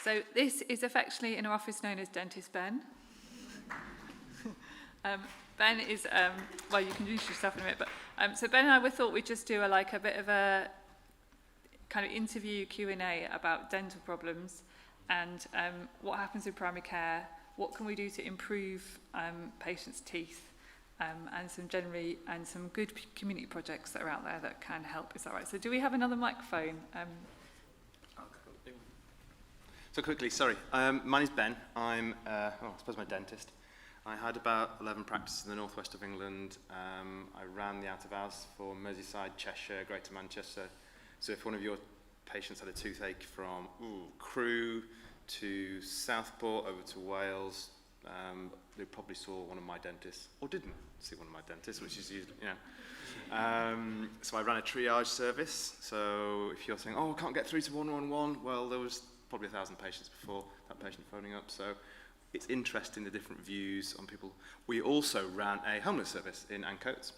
So this is affectionately in our office known as Dentist Ben. Ben is, well, you can introduce yourself in a minute, but so Ben and I thought we'd just do a bit of a kind of interview Q&A about dental problems and what happens in primary care, what can we do to improve patients' teeth, and some good community projects that are out there that can help. Is that right? So do we have another microphone? So quickly, sorry. My name's Ben. I'm, I suppose I'm a dentist. I had about 11 practices in the northwest of England. I ran the out-of-hours for Merseyside, Cheshire, Greater Manchester. So if one of your patients had a toothache from Crewe to Southport over to Wales, they probably saw one of my dentists, or didn't see one of my dentists, which is usually, so I ran a triage service. So if you're saying, oh, I can't get through to 111, well, there was probably 1,000 patients before that patient phoning up. So it's interesting the different views on people. We also ran a homeless service in Ancoats.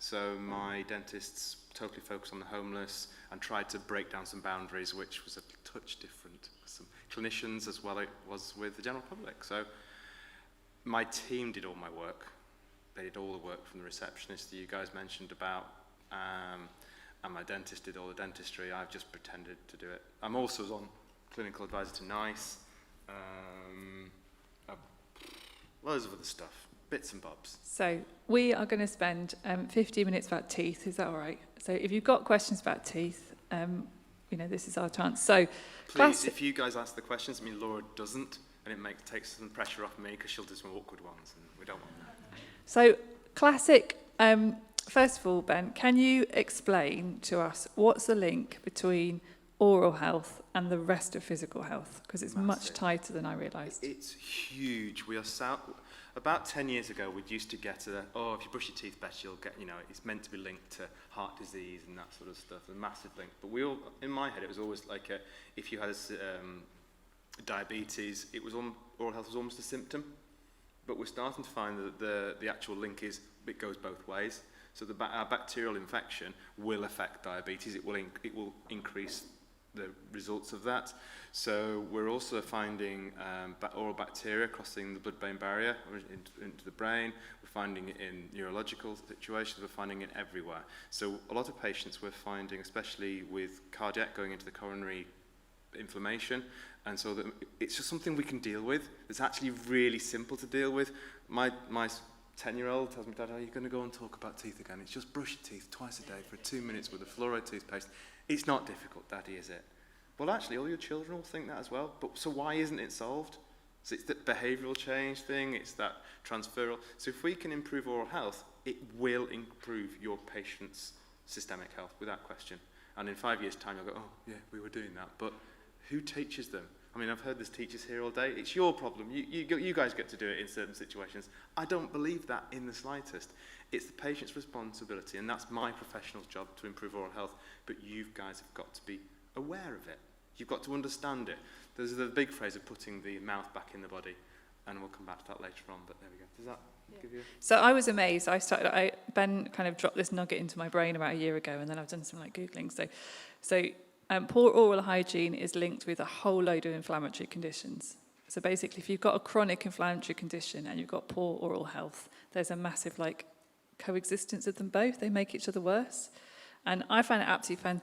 So my dentists totally focused on the homeless and tried to break down some boundaries, which was a touch different with some clinicians as well as it was with the general public. So my team did all my work. They did all the work from the receptionist that you guys mentioned about, and my dentist did all the dentistry. I've just pretended to do it. I'm also on clinical advisor to NICE, loads of other stuff, bits and bobs. So we are going to spend 15 minutes about teeth. Is that all right? So if you've got questions about teeth, this is our chance. So please, if you guys ask the questions, I mean Laura doesn't, and it takes some pressure off me because she'll do some awkward ones, and we don't want that. So classic. First of all, Ben, can you explain to us what's the link between oral health and the rest of physical health? Because it's much tighter than I realised. It's huge. We are about 10 years ago, we used to get if you brush your teeth better, you'll get, it's meant to be linked to heart disease and that sort of stuff, a massive link. But in my head, it was always like if you had diabetes, oral health was almost a symptom. But we're starting to find that the actual link it goes both ways. So our bacterial infection will affect diabetes. It will increase the results of that. So we're also finding oral bacteria crossing the blood-brain barrier into the brain. We're finding it in neurological situations. We're finding it everywhere. So a lot of patients we're finding, especially with cardiac, going into the coronary inflammation, and so it's just something we can deal with. It's actually really simple to deal with. My 10-year-old tells me, Dad, are you going to go and talk about teeth again? It's just brush your teeth twice a day for 2 minutes with a fluoride toothpaste. It's not difficult, Daddy, is it? Well, actually, all your children will think that as well. But so why isn't it solved? So it's the behavioural change thing. It's that transferal. So if we can improve oral health, it will improve your patient's systemic health without question. And in 5 years' time, you'll go, oh, yeah, we were doing that. But who teaches them? I mean, I've heard there's teachers here all day. It's your problem. You guys get to do it in certain situations. I don't believe that in the slightest. It's the patient's responsibility, and that's my professional job to improve oral health. But you guys have got to be aware of it. You've got to understand it. There's the big phrase of putting the mouth back in the body, and we'll come back to that later on, but there we go. Does that give you... So I was amazed. Ben kind of dropped this nugget into my brain about a year ago, and then I've done some Googling. So poor oral hygiene is linked with a whole load of inflammatory conditions. So basically, if you've got a chronic inflammatory condition and you've got poor oral health, there's a massive coexistence of them both. They make each other worse. And I find it absolutely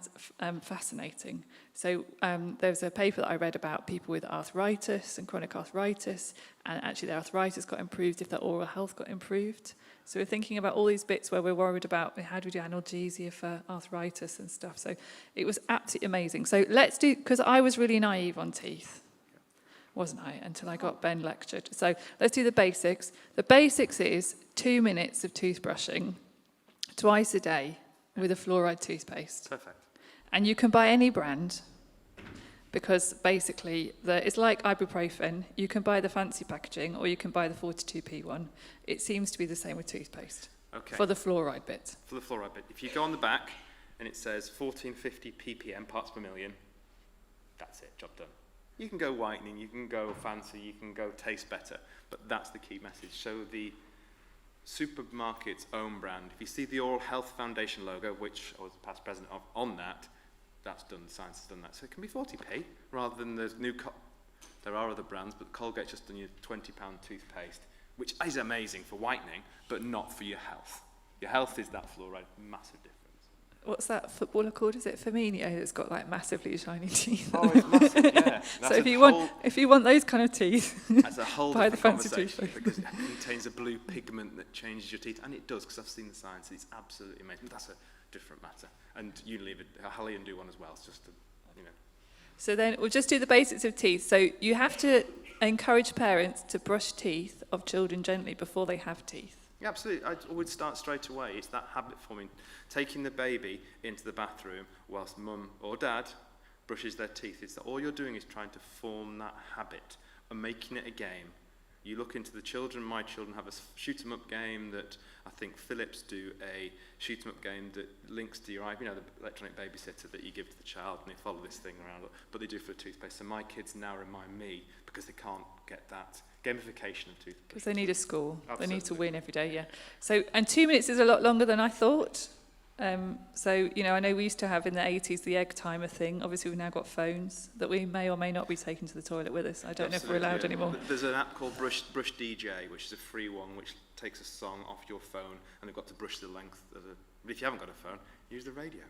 fascinating. So there was a paper that I read about people with arthritis and chronic arthritis, and actually their arthritis got improved if their oral health got improved. So we're thinking about all these bits where we're worried about how do we do analgesia for arthritis and stuff. So it was absolutely amazing. So let's do, because I was really naive on teeth, wasn't I, until I got Ben lectured. So let's do the basics. The basics is 2 minutes of toothbrushing twice a day with a fluoride toothpaste. Perfect. And you can buy any brand, because basically it's like ibuprofen. You can buy the fancy packaging or you can buy the 42p one. It seems to be the same with toothpaste. Okay. For the fluoride bit. For the fluoride bit. If you go on the back and it says 1450 ppm, parts per million, that's it, job done. You can go whitening, you can go fancy, you can go taste better, but that's the key message. So the supermarket's own brand, if you see the Oral Health Foundation logo, which I was past president of, on that, that's done, science has done that. So it can be 40p, rather than the new, there are other brands, but Colgate's just done your £20 toothpaste, which is amazing for whitening, but not for your health. Your health is that fluoride, massive difference. What's that footballer called? Is it Firmino that's got like massively shiny teeth? Oh, it's massive, yeah. So if you want those kind of teeth, that's a whole buy the different fancy conversation toothpaste. because it contains a blue pigment that changes your teeth, and it does, because I've seen the science. It's absolutely amazing. But that's a different matter. And Unilever, Halion do one as well. It's just, So then we'll just do the basics of teeth. So you have to encourage parents to brush teeth of children gently before they have teeth. Yeah, absolutely. I would start straight away. It's that habit forming, taking the baby into the bathroom whilst mum or dad brushes their teeth. It's that all you're doing is trying to form that habit and making it a game. You look into the children, my children have a shoot 'em up game that I think Philips do a shoot 'em up game that links to your eye, the electronic babysitter that you give to the child and they follow this thing around, but they do for a toothpaste. So my kids now remind me because they can't get that gamification of toothpaste. Because they need a score. Absolutely. They need to win every day, yeah. So, and 2 minutes is a lot longer than I thought. So, I know we used to have in the 80s the egg timer thing. Obviously, we've now got phones that we may or may not be taking to the toilet with us. I don't know if we're allowed anymore. There's an app called Brush DJ, which is a free one, which takes a song off your phone, and they've got to brush the length of the... But if you haven't got a phone, use the radio.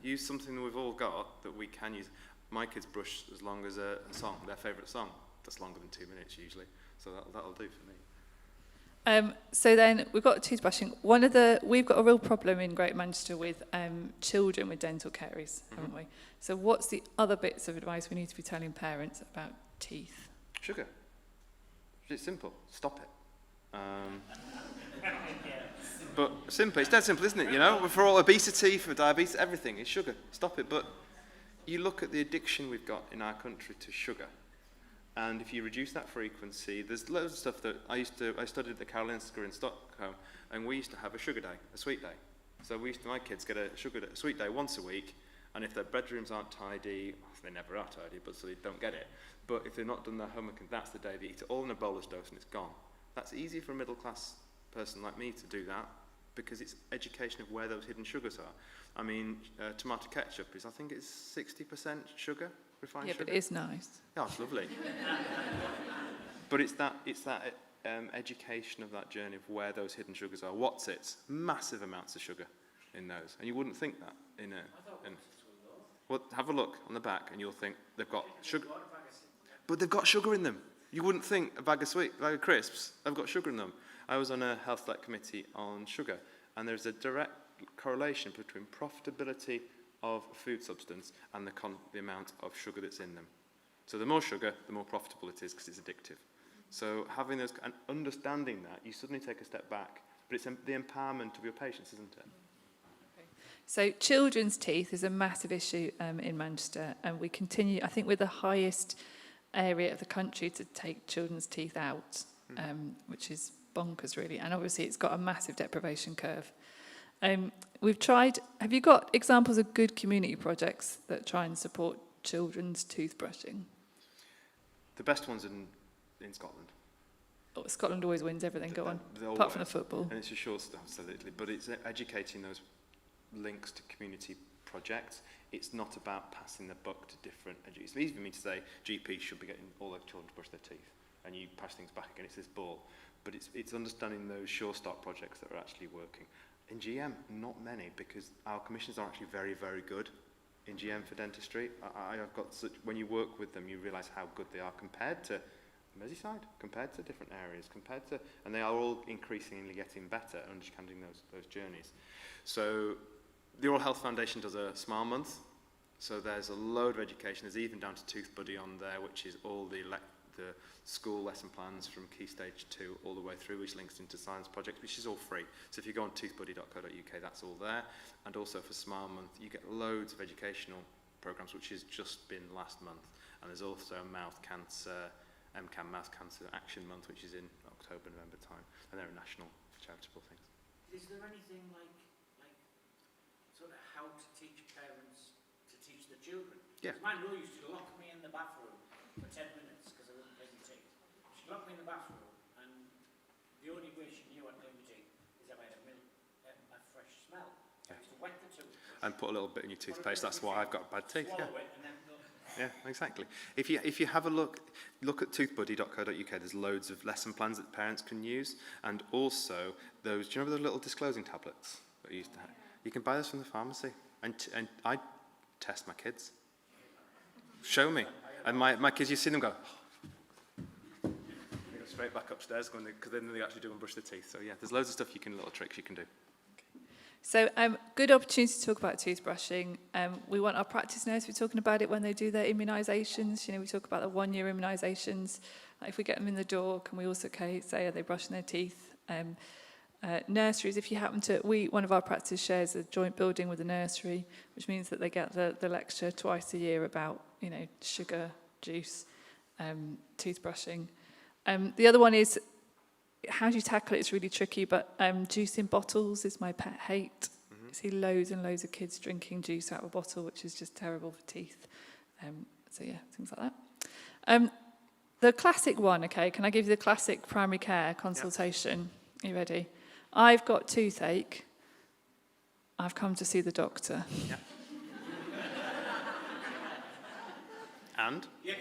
Use something that we've all got that we can use. My kids brush as long as a song, their favourite song. That's longer than 2 minutes usually, so that'll do for me. So then we've got toothbrushing. We've got a real problem in Greater Manchester with children with dental caries, haven't we? So what's the other bits of advice we need to be telling parents about teeth? Sugar. It's simple. Stop it. But simple. It's dead simple, isn't it? For all obesity, for diabetes, everything is sugar. Stop it. But you look at the addiction we've got in our country to sugar. And if you reduce that frequency, there's loads of stuff that I studied at the Karolinska in Stockholm, and we used to have a sugar day, a sweet day. So my kids get a sweet day once a week, and if their bedrooms aren't tidy, they never are tidy, but so they don't get it. But if they've not done their homework, and that's the day they eat it all in a bolus dose and it's gone. That's easy for a middle class person like me to do that, because it's education of where those hidden sugars are. I mean, tomato ketchup I think it's 60% sugar. Refined sugar. But it is nice. Yeah, it's lovely. But it's that education of that journey of where those hidden sugars are. What's it? Massive amounts of sugar in those, and you wouldn't think that well, have a look on the back, and you'll think they've got sugar, but they've got sugar in them. You wouldn't think a bag of crisps have got sugar in them. I was on a health select committee on sugar, and there's a direct correlation between profitability of a food substance and the amount of sugar that's in them. So the more sugar, the more profitable it is because it's addictive. So having those and understanding that, you suddenly take a step back. But it's the empowerment of your patients, isn't it? Okay. So children's teeth is a massive issue in Manchester, and we continue, I think we're the highest area of the country to take children's teeth out, which is bonkers really. And obviously it's got a massive deprivation curve. We've tried, have you got examples of good community projects that try and support children's toothbrushing? The best ones in Scotland. Oh, Scotland always wins everything, go on, apart from the football. And it's a short stuff, absolutely, but it's educating those links to community projects. It's not about passing the buck to different educators. It's easy for me to say GPs should be getting all their children to brush their teeth, and you pass things back again, it's this ball. But it's understanding those sure start projects that are actually working. In GM, not many, because our commissions are actually very, very good in GM for dentistry. I've got when you work with them, you realise how good they are compared to Merseyside, compared to different areas, and they are all increasingly getting better at understanding those journeys. So the Oral Health Foundation does a Smile Month, so there's a load of education. There's even down to Tooth Buddy on there, which is all the school lesson plans from Key Stage 2 all the way through, which links into science projects, which is all free. So if you go on toothbuddy.co.uk, that's all there. And also for Smile Month, you get loads of educational programs, which has just been last month. And there's also mouth cancer, MCAM Mouth Cancer Action Month, which is in October, November time. And they're national charitable things. Is there anything like sort of how to teach parents to teach the children? Yeah. My mother used to lock me in the bathroom for 10 minutes because I wouldn't clean my teeth. She'd lock me in the bathroom, and the only way she knew I'd clean my teeth is if I had a fresh smell. I used to wet the toothbrush and put a little bit in your toothpaste. That's why I've got bad teeth. Yeah. Swallow it and then go. Yeah, exactly. If you have a look at toothbuddy.co.uk, there's loads of lesson plans that parents can use, and also those. Do you remember the little disclosing tablets that you used to have? You can buy those from the pharmacy, and I test my kids. Show me, and my kids, you see them go. They go straight back upstairs because then they actually do and brush their teeth. So yeah, there's loads of stuff little tricks you can do. So good opportunity to talk about toothbrushing. We want our practice nurse to be talking about it when they do their immunisations. We talk about the 1-year immunisations. If we get them in the door, can we also say, are they brushing their teeth? Nurseries, if you happen to, one of our practice shares a joint building with a nursery, which means that they get the lecture twice a year about, sugar, juice, toothbrushing. The other one is, how do you tackle it? It's really tricky, but juice in bottles is my pet hate. Mm-hmm. I see loads and loads of kids drinking juice out of a bottle, which is just terrible for teeth. So yeah, things like that. The classic one, okay, can I give you the classic primary care consultation? Are you ready? I've got toothache. I've come to see the doctor. Yeah. And Yeah,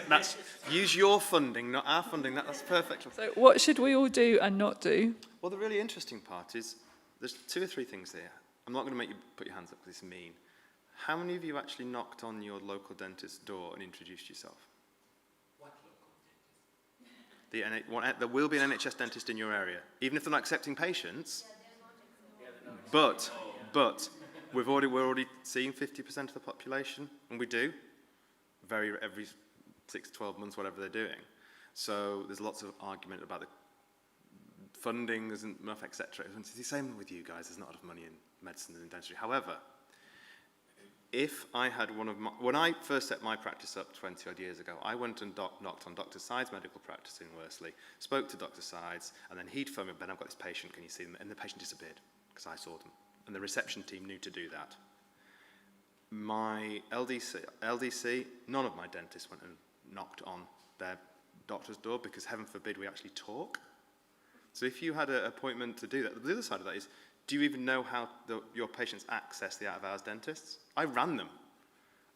that's use your funding, not our funding. That's perfect. So what should we all do and not do? Well, the really interesting part is there's 2 or 3 things there. I'm not going to make you put your hands up because it's mean. How many of you actually knocked on your local dentist's door and introduced yourself? What local dentist? There will be an NHS dentist in your area, even if they're not accepting patients. But we're already seeing 50% of the population, and we do every 6 to 12 months, whatever they're doing. So there's lots of argument about the funding isn't enough, etc. It's the same with you guys. There's not enough money in medicine and in dentistry. However, if I had when I first set my practice up 20 odd years ago, I went and knocked on Dr. Sides' medical practice in Worsley, spoke to Dr. Sides, and then he'd phone me, Ben, I've got this patient, can you see them? And the patient disappeared because I saw them. And the reception team knew to do that. My LDC, none of my dentists went and knocked on their doctor's door because heaven forbid we actually talk. So if you had an appointment to do that, the other side of that is, do you even know how your patients access the out-of-hours dentists? I ran them.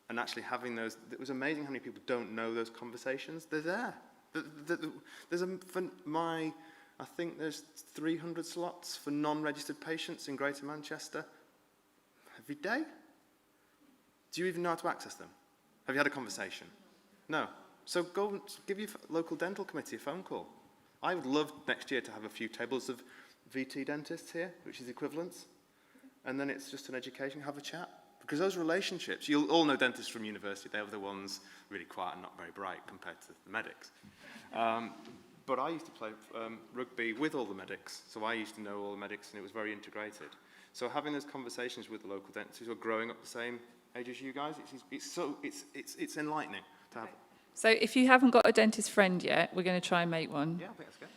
And actually having those, it was amazing how many people don't know those conversations. They're there. I think there's 300 slots for non-registered patients in Greater Manchester every day. Do you even know how to access them? Have you had a conversation? No. So go and give your local dental committee a phone call. I would love next year to have a few tables of VT dentists here, which is equivalents. And then it's just an education, have a chat. Because those relationships, you'll all know dentists from university, they're the ones really quiet and not very bright compared to the medics. But I used to play rugby with all the medics, so I used to know all the medics and it was very integrated. So having those conversations with the local dentists who are growing up the same age as you guys, it's enlightening to have. So if you haven't got a dentist friend yet, we're going to try and make one. Yeah, I think that's good.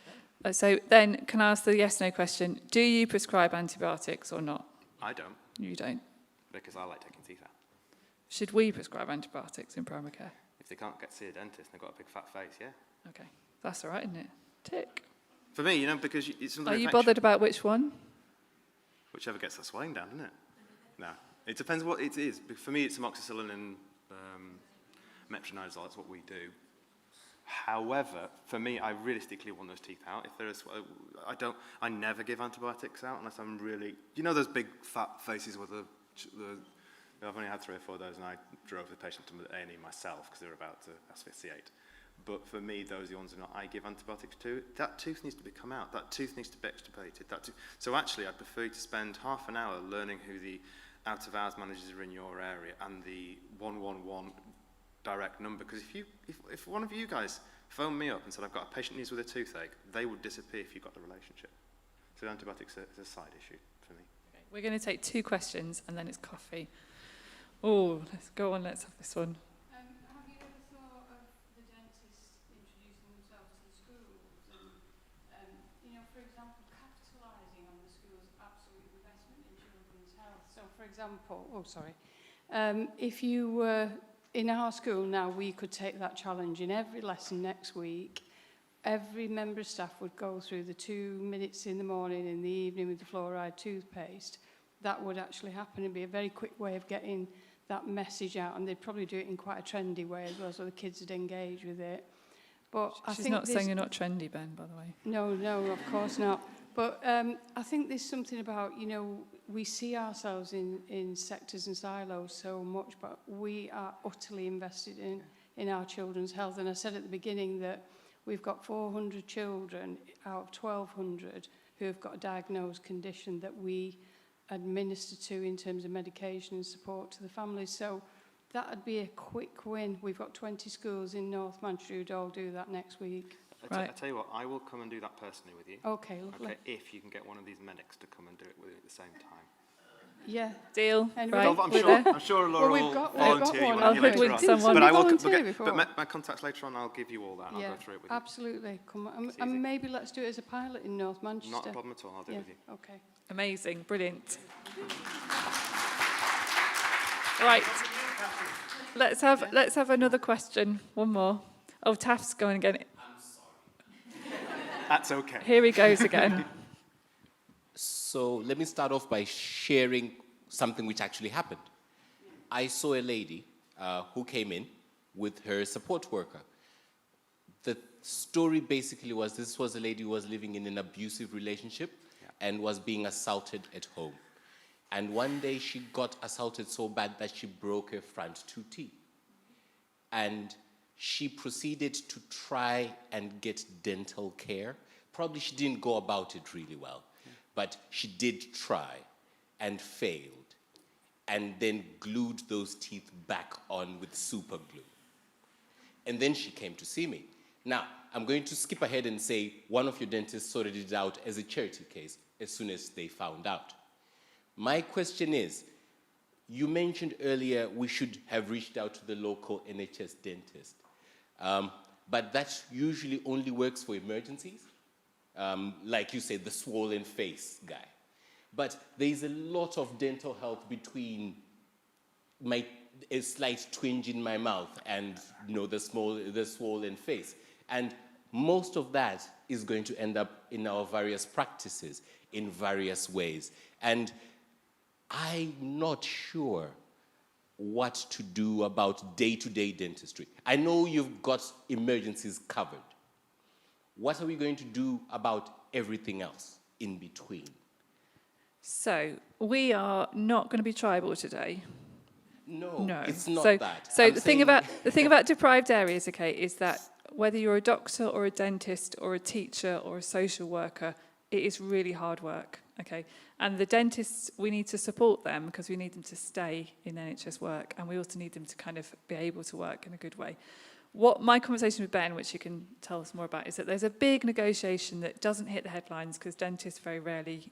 Yeah. So then, can I ask the yes/no question? Do you prescribe antibiotics or not? I don't, You don't. because I like taking teeth out. Should we prescribe antibiotics in primary care? If they can't get to see a dentist, they've got a big fat face, yeah. Okay, that's all right, isn't it? Tick. For me, because it's another Are you infection. bothered about which one? Whichever gets that swelling down, doesn't it? No. It depends what it is. For me, it's amoxicillin and metronidazole. That's what we do. However, for me, I realistically want those teeth out. If there is, I never give antibiotics out unless I'm really, those big fat faces with I've only had 3 or 4 of those, and I drove the patient to the A&E myself because they were about to asphyxiate. But for me, those are the ones that I give antibiotics to. That tooth needs to come out. That tooth needs to be extirpated. So actually, I'd prefer you to spend half an hour learning who the out-of-hours managers are in your area and the 111 direct number. Because if one of you guys phoned me up and said, I've got a patient who's with a toothache, they would disappear if you got the relationship. So antibiotics is a side issue for me. Okay, we're going to take 2 questions and then it's coffee. Oh, let's go on, let's have this one. Have you ever thought of the dentists introducing themselves to the schools and, for example, capitalising on the school's absolute investment in children's health? So, for example, if you were in our school now, we could take that challenge in every lesson next week. Every member of staff would go through the 2 minutes in the morning and in the evening with the fluoride toothpaste. that would actually happen. It'd be a very quick way of getting that message out, and they'd probably do it in quite a trendy way as well, so the kids would engage with it. But I She's think not saying you're not trendy, Ben, by the way. No, of course not. But I think there's something about, you know, we see ourselves in sectors and silos so much, but we are utterly invested in our children's health. And I said at the beginning that we've got 400 children out of 1,200 who have got a diagnosed condition that we administer to in terms of medication and support to the families. So that would be a quick win. We've got 20 schools in North Manchester who'd all do that next week. I tell you what, I will come and do that personally with you. Okay, lovely. Okay, if you can get one of these medics to come and do it with you at the same time. Yeah. Deal. Anyway, Right. I'm sure Laura we've will got volunteer you one. one I'll of you later hoodwink on. someone. But I will, Volunteer before. but my contacts later on, I'll give you all that and I'll go through it with you. Absolutely. Come on. It's And easy. maybe let's do it as a pilot in North Manchester. Not a problem at all, I'll do it with you. Okay. Amazing. Brilliant. Right. Let's have another question. One more. Oh, Taft's going again. That's okay. Here he goes again. So let me start off by sharing something which actually happened. I saw a lady who came in with her support worker. The story basically was this was a lady who was living in an abusive relationship and was being assaulted at home. And one day she got assaulted so bad that she broke her front 2 teeth. And she proceeded to try and get dental care. Probably she didn't go about it really well, but she did try and failed, and then glued those teeth back on with super glue. And then she came to see me. Now, I'm going to skip ahead and say one of your dentists sorted it out as a charity case as soon as they found out. My question is, you mentioned earlier we should have reached out to the local NHS dentist. But that usually only works for emergencies. Like you said, the swollen face guy. But there's a lot of dental health between a slight twinge in my mouth and the swollen face. And most of that is going to end up in our various practices in various ways. And I'm not sure what to do about day-to-day dentistry. I know you've got emergencies covered. What are we going to do about everything else in between? So we are not going to be tribal today. No, it's not so, that. So I'm the thing saying- about deprived areas, okay, is that whether you're a doctor or a dentist or a teacher or a social worker, it is really hard work, okay? And the dentists, we need to support them because we need them to stay in NHS work, and we also need them to kind of be able to work in a good way. What my conversation with Ben, which you can tell us more about, is that there's a big negotiation that doesn't hit the headlines because dentists very rarely,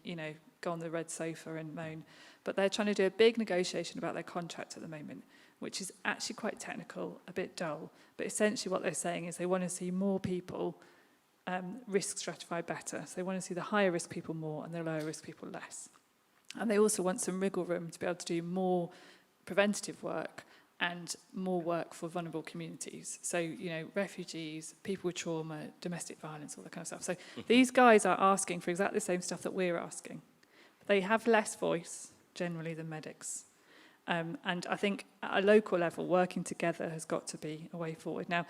go on the red sofa and moan. But they're trying to do a big negotiation about their contract at the moment, which is actually quite technical, a bit dull. But essentially what they're saying is they want to see more people risk stratified better. So they want to see the higher risk people more and the lower risk people less. And they also want some wriggle room to be able to do more preventative work and more work for vulnerable communities. So, refugees, people with trauma, domestic violence, all that kind of stuff. So these guys are asking for exactly the same stuff that we're asking. They have less voice, generally, than medics. And I think at a local level, working together has got to be a way forward. Now,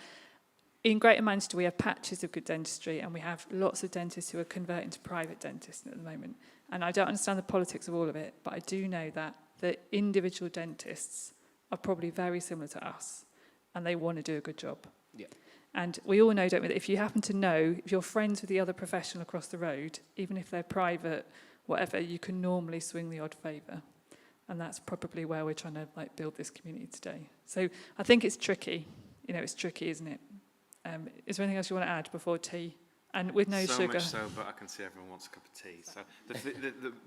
in Greater Manchester, we have patches of good dentistry, and we have lots of dentists who are converting to private dentists at the moment. And I don't understand the politics of all of it, but I do know that the individual dentists are probably very similar to us, and they want to do a good job. Yeah. And we all know, don't we, that if you happen to know, if you're friends with the other professional across the road, even if they're private, whatever, you can normally swing the odd favour. And that's probably where we're trying to build this community today. So I think it's tricky. It's tricky, isn't it? Is there anything else you want to add before tea? And with no so sugar. Much so, but I can see everyone wants a cup of tea. So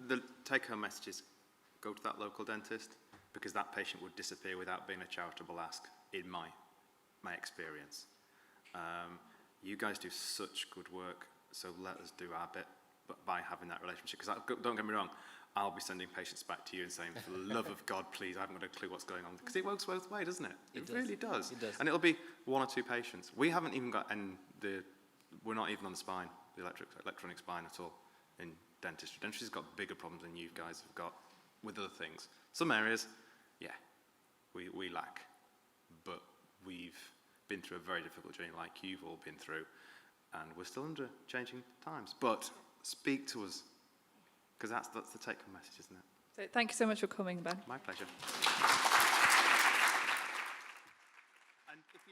the take-home message is go to that local dentist, because that patient would disappear without being a charitable ask, in my experience. You guys do such good work, so let us do our bit, but by having that relationship. Because don't get me wrong, I'll be sending patients back to you and saying, for the love of God, please, I haven't got a clue what's going on. Because it works both ways, doesn't it? It really does. It does. And it'll be 1 or 2 patients. We haven't even got, we're not even on the spine, the electronic spine at all in dentistry. Dentistry's got bigger problems than you guys have got with other things. Some areas, yeah, we lack, but we've been through a very difficult journey like you've all been through, and we're still under changing times. But speak to us, because that's the take-home message, isn't it? So thank you so much for coming, Ben. My pleasure.